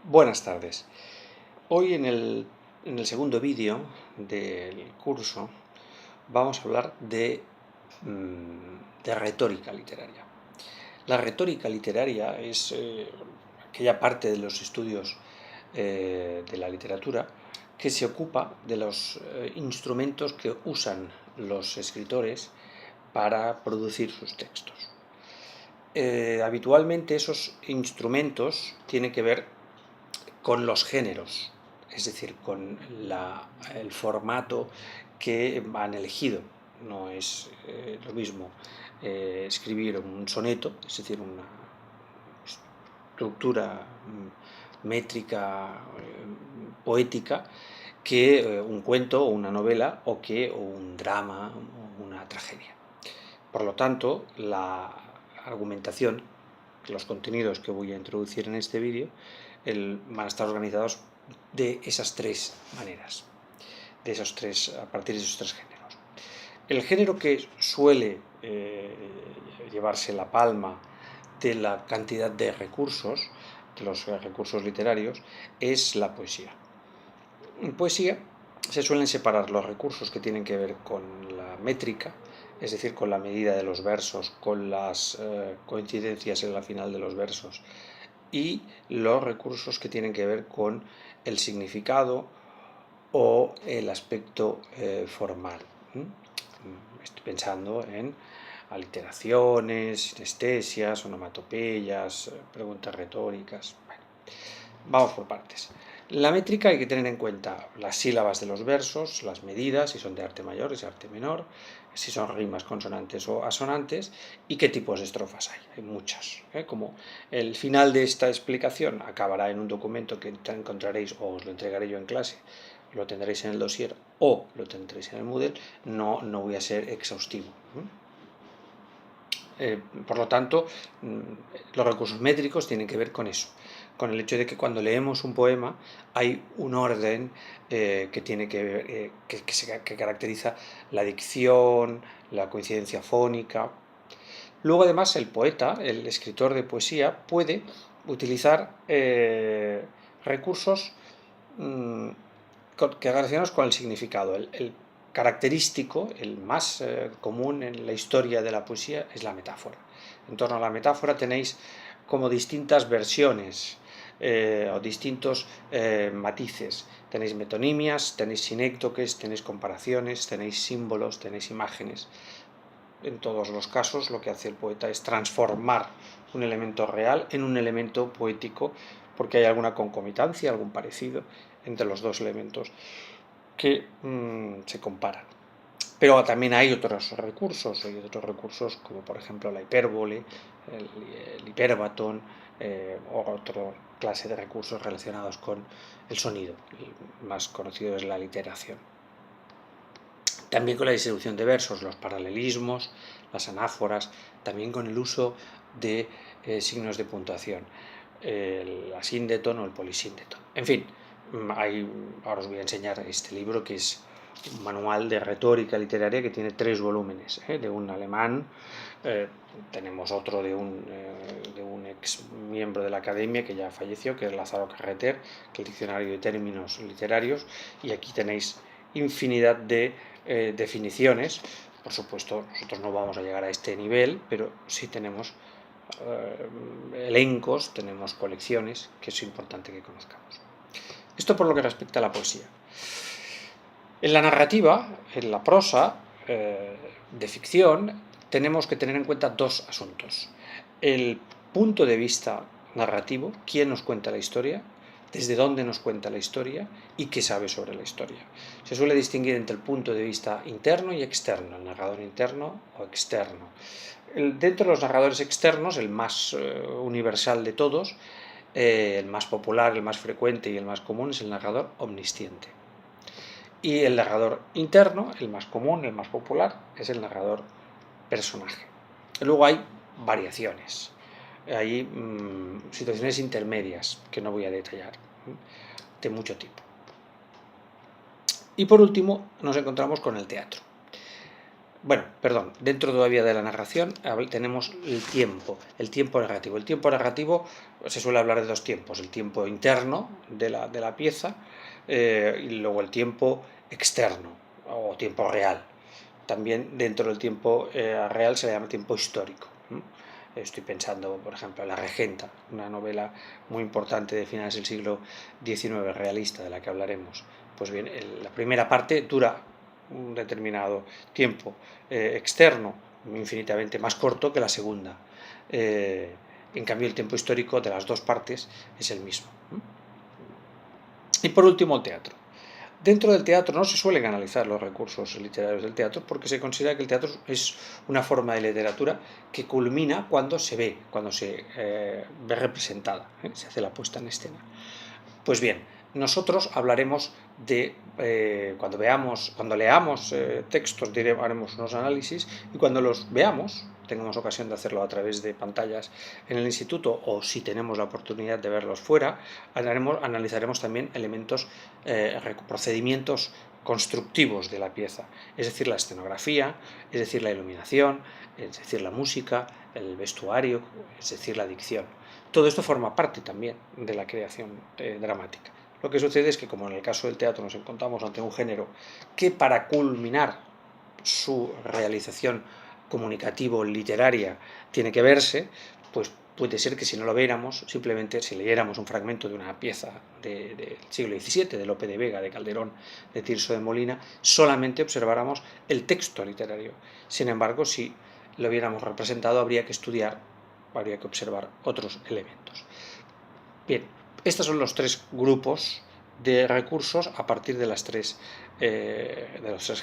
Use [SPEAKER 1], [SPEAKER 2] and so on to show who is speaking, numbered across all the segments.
[SPEAKER 1] Buenas tardes. Hoy en el segundo vídeo del curso vamos a hablar de retórica literaria. La retórica literaria es aquella parte de los estudios de la literatura que se ocupa de los instrumentos que usan los escritores para producir sus textos. Habitualmente esos instrumentos tienen que ver con los géneros, es decir, con el formato que han elegido. No es lo mismo escribir un soneto, es decir, una estructura métrica, poética, que un cuento o una novela o que un drama o una tragedia. Por lo tanto, la argumentación, los contenidos que voy a introducir en este vídeo, van a estar organizados de esas tres maneras, a partir de esos tres géneros. El género que suele llevarse la palma de la cantidad de recursos, de los recursos literarios, es la poesía. En poesía se suelen separar los recursos que tienen que ver con la métrica, es decir, con la medida de los versos, con las coincidencias en la final de los versos, y los recursos que tienen que ver con el significado o el aspecto formal. Estoy pensando en aliteraciones, sinestesias, onomatopeyas, preguntas retóricas. Bueno, vamos por partes. La métrica hay que tener en cuenta las sílabas de los versos, las medidas, si son de arte mayor, y de arte menor, si son rimas consonantes o asonantes, y qué tipos de estrofas hay. Hay muchas. Como el final de esta explicación acabará en un documento que encontraréis o os lo entregaré yo en clase, lo tendréis en el dossier o lo tendréis en el Moodle, no voy a ser exhaustivo. Por lo tanto, los recursos métricos tienen que ver con eso, con el hecho de que cuando leemos un poema hay un orden que tiene que ver, que caracteriza la dicción, la coincidencia fónica. Luego, además, el poeta, el escritor de poesía, puede utilizar recursos que relacionados con el significado. El característico, el más común en la historia de la poesía, es la metáfora. En torno a la metáfora tenéis como distintas versiones o distintos matices. Tenéis metonimias, tenéis sinécdoques, tenéis comparaciones, tenéis símbolos, tenéis imágenes. En todos los casos lo que hace el poeta es transformar un elemento real en un elemento poético, porque hay alguna concomitancia, algún parecido entre los dos elementos que se comparan. Pero también hay otros recursos como por ejemplo la hipérbole, el hiperbatón o otra clase de recursos relacionados con el sonido. El más conocido es la literación. También con la distribución de versos, los paralelismos, las anáforas, también con el uso de signos de puntuación, el asíndeton o el polisíndeton. En fin, ahora os voy a enseñar este libro que es un manual de retórica literaria que tiene 3 volúmenes, de un alemán, tenemos otro de un ex miembro de la academia que ya falleció, que es Lázaro Carreter, que es el diccionario de términos literarios, y aquí tenéis infinidad de definiciones. Por supuesto, nosotros no vamos a llegar a este nivel, pero sí tenemos elencos, tenemos colecciones, que es importante que conozcamos. Esto por lo que respecta a la poesía. En la narrativa, en la prosa de ficción, tenemos que tener en cuenta dos asuntos. El punto de vista narrativo, quién nos cuenta la historia, desde dónde nos cuenta la historia y qué sabe sobre la historia. Se suele distinguir entre el punto de vista interno y externo, el narrador interno o externo. Dentro de los narradores externos, el más universal de todos, el más popular, el más frecuente y el más común es el narrador omnisciente. Y el narrador interno, el más común, el más popular, es el narrador personaje. Luego hay variaciones, hay situaciones intermedias que no voy a detallar, de mucho tipo. Y por último nos encontramos con el teatro. Bueno, perdón, dentro todavía de la narración tenemos el tiempo narrativo. El tiempo narrativo se suele hablar de dos tiempos, el tiempo interno de la pieza y luego el tiempo externo o tiempo real. También dentro del tiempo real se le llama tiempo histórico. Estoy pensando, por ejemplo, en La Regenta, una novela muy importante de finales del siglo XIX, realista, de la que hablaremos. Pues bien, la primera parte dura un determinado tiempo externo, infinitamente más corto que la segunda. En cambio, el tiempo histórico de las dos partes es el mismo. Y por último, el teatro. Dentro del teatro no se suelen analizar los recursos literarios del teatro porque se considera que el teatro es una forma de literatura que culmina cuando se ve, cuando se ve representada, se hace la puesta en escena. Pues bien, nosotros hablaremos de, cuando leamos textos, haremos unos análisis y cuando los veamos, tengamos ocasión de hacerlo a través de pantallas en el instituto o si tenemos la oportunidad de verlos fuera, analizaremos también elementos, procedimientos constructivos de la pieza, es decir, la escenografía, es decir, la iluminación, es decir, la música, el vestuario, es decir, la dicción. Todo esto forma parte también de la creación dramática. Lo que sucede es que, como en el caso del teatro, nos encontramos ante un género que para culminar su realización comunicativo-literaria tiene que verse, pues puede ser que si no lo viéramos, simplemente si leyéramos un fragmento de una pieza del siglo XVII, de Lope de Vega, de Calderón, de Tirso de Molina, solamente observáramos el texto literario. Sin embargo, si lo viéramos representado, habría que observar otros elementos. Bien, estos son los tres grupos de recursos a partir de los tres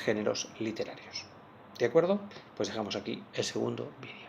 [SPEAKER 1] géneros literarios. ¿De acuerdo? Pues dejamos aquí el segundo vídeo.